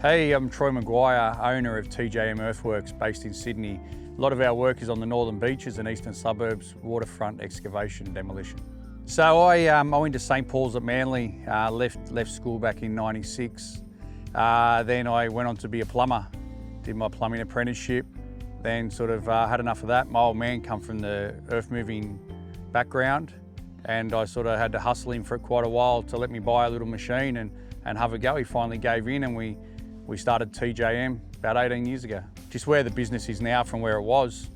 Hey, I'm Troy McGuire, owner of TJM Earthworks based in Sydney. A lot of our work is on the northern beaches and eastern suburbs, waterfront excavation and demolition. So I went to St Paul's at Manly, left school back in '96. Then I went on to be a plumber, did my plumbing apprenticeship, then sort of had enough of that. My old man come from the earth-moving background, and I sort of had to hustle him for quite a while to let me buy a little machine and have a go. He finally gave in, and we started TJM about 18 years ago. Just where the business is now from where it was,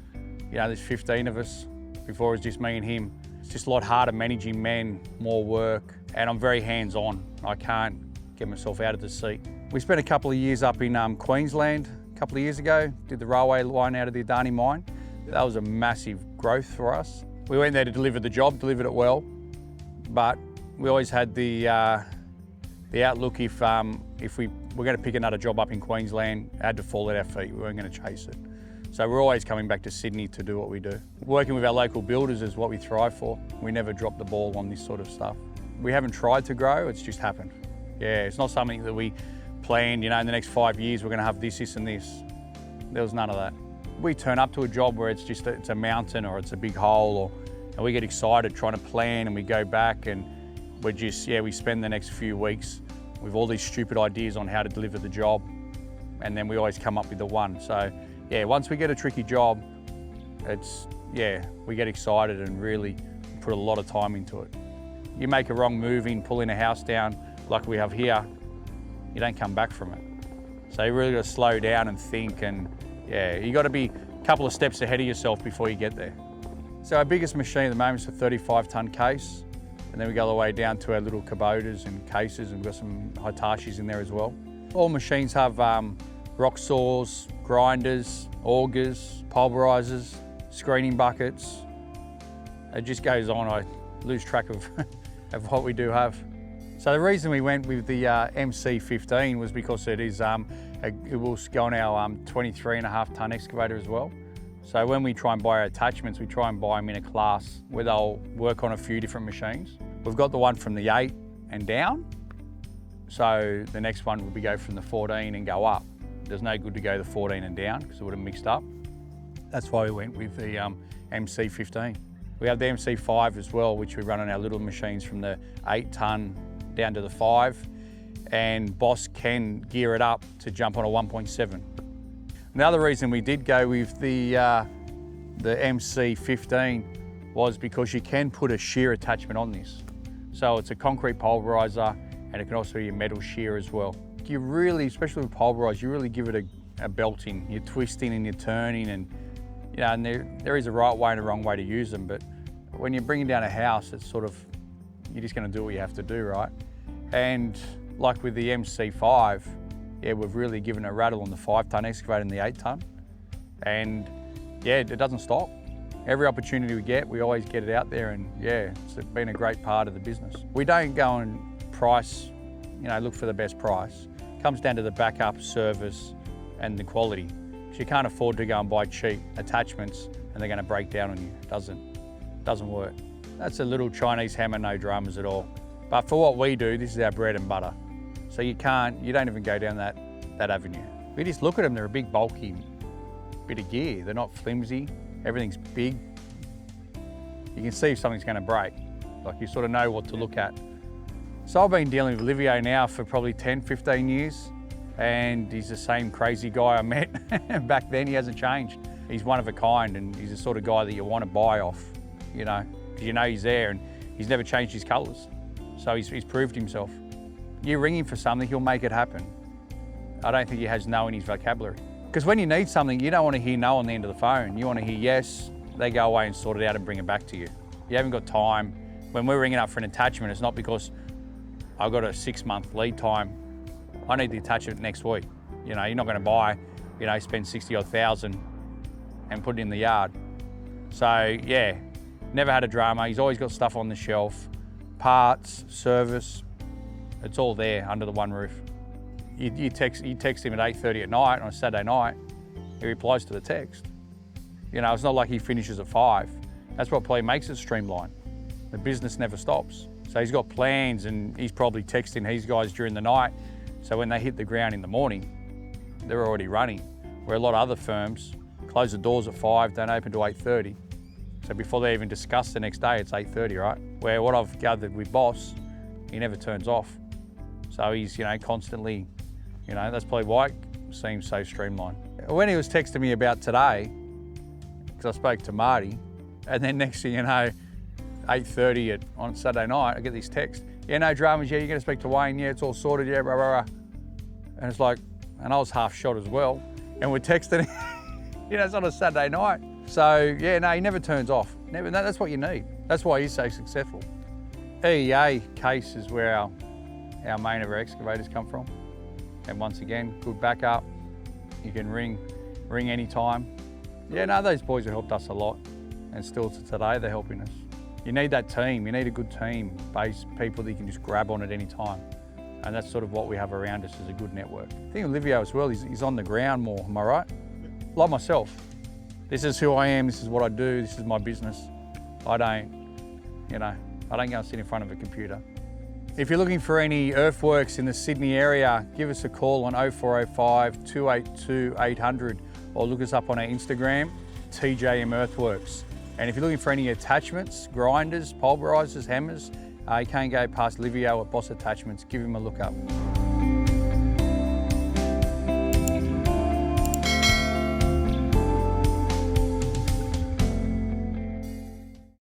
you know, there's 15 of us. Before it was just me and him. It's just a lot harder managing men, more work, and I'm very hands-on. I can't get myself out of the seat. We spent a couple of years up in Queensland a couple of years ago, did the railway line out of the Adani mine. That was a massive growth for us. We went there to deliver the job, delivered it well, but we always had the outlook if we were going to pick another job up in Queensland, it had to fall at our feet, we weren't going to chase it. So we're always coming back to Sydney to do what we do. Working with our local builders is what we thrive for. We never drop the ball on this sort of stuff. We haven't tried to grow, it's just happened. Yeah, it's not something that we planned, you know, in the next 5 years we're going to have this, this and this. There was none of that. We turn up to a job where it's a mountain or it's a big hole, and we get excited trying to plan, and we go back and we spend the next few weeks with all these stupid ideas on how to deliver the job, and then we always come up with the one. So yeah, once we get a tricky job, we get excited and really put a lot of time into it. You make a wrong move in pulling a house down like we have here, you don't come back from it. So you really got to slow down and think, and yeah, you got to be a couple of steps ahead of yourself before you get there. So our biggest machine at the moment is a 35-ton case, and then we go all the way down to our little Kubotas and cases, and we've got some Hitachis in there as well. All machines have rock saws, grinders, augers, pulverisers, screening buckets. It just goes on. I lose track of what we do have. So the reason we went with the MC15 was because it will go on our 23.5-ton excavator as well. So when we try and buy our attachments, we try and buy them in a class where they'll work on a few different machines. We've got the one from the 8 and down. So the next one would be go from the 14 and go up. There's no good to go the 14 and down because it would have mixed up. That's why we went with the MC15. We have the MC5 as well, which we run on our little machines from the 8-ton down to the 5, and Boss can gear it up to jump on a 1.7. Another reason we did go with the MC15 was because you can put a shear attachment on this. So it's a concrete pulverizer, and it can also be a metal shear as well. You really, especially with pulverised, you really give it a belting. You're twisting and you're turning, and you know, and there is a right way and a wrong way to use them, but when you're bringing down a house, it's sort of, you're just going to do what you have to do, right? And like with the MC5, yeah, we've really given a rattle on the 5-ton excavator and the 8-ton, and yeah, it doesn't stop. Every opportunity we get, we always get it out there, and yeah, it's been a great part of the business. We don't go and price, you know, look for the best price. It comes down to the backup, service, and the quality. Because you can't afford to go and buy cheap attachments and they're going to break down on you. It doesn't work. That's a little Chinese hammer, no dramas at all. But for what we do, this is our bread and butter. So you don't even go down that avenue. We just look at them, they're a big bulky bit of gear. They're not flimsy, everything's big. You can see if something's going to break. Like, you sort of know what to look at. So I've been dealing with Olivier now for probably 10, 15 years, and he's the same crazy guy I met back then. He hasn't changed. He's one of a kind, and he's the sort of guy that you want to buy off, you know, because you know he's there, and he's never changed his colours. So he's proved himself. You ring him for something, he'll make it happen. I don't think he has no in his vocabulary. Because when you need something, you don't want to hear no on the end of the phone. You want to hear yes, they go away and sort it out and bring it back to you. You haven't got time. When we're ringing up for an attachment, it's not because I've got a 6-month lead time. I need the attachment next week. You know, you're not going to buy, you know, spend 60 odd thousand and put it in the yard. So yeah, never had a drama. He's always got stuff on the shelf, parts, service. It's all there under the one roof. You text him at 8:30 at night on a Saturday night, he replies to the text. You know, it's not like he finishes at 5. That's what probably makes it streamlined. The business never stops. So he's got plans, and he's probably texting his guys during the night So when they hit the ground in the morning, they're already running. Where a lot of other firms close the doors at 5, don't open to 8:30. So before they even discuss the next day, it's 8:30, right? Where what I've gathered with Boss, he never turns off. So he's, constantly, that's probably why it seems so streamlined. When he was texting me about today, because I spoke to Marty, and then next thing you know, 8:30 on Saturday night, I get this text. Yeah, no dramas, yeah, you're gonna speak to Wayne, yeah, it's all sorted, yeah, blah, blah, blah. And it's like, and I was half shot as well. And we're texting, it's on a Saturday night. So yeah, no, he never turns off. Never, that's what you need. That's why he's so successful. EEA case is where our main of our excavators come from. And once again, good backup. You can ring anytime. Yeah, no, those boys have helped us a lot. And still to today, they're helping us. You need that team. You need a good team, based people that you can just grab on at any time. And that's sort of what we have around us, is a good network. I think Olivio as well, he's on the ground more, am I right? Like myself. This is who I am, this is what I do, this is my business. I don't go and sit in front of a computer. If you're looking for any earthworks in the Sydney area, give us a call on 0405 282 800 or look us up on our Instagram, TJM Earthworks. And if you're looking for any attachments, grinders, pulverisers, hammers, you can't go past Livio at Boss Attachments. Give him a look up.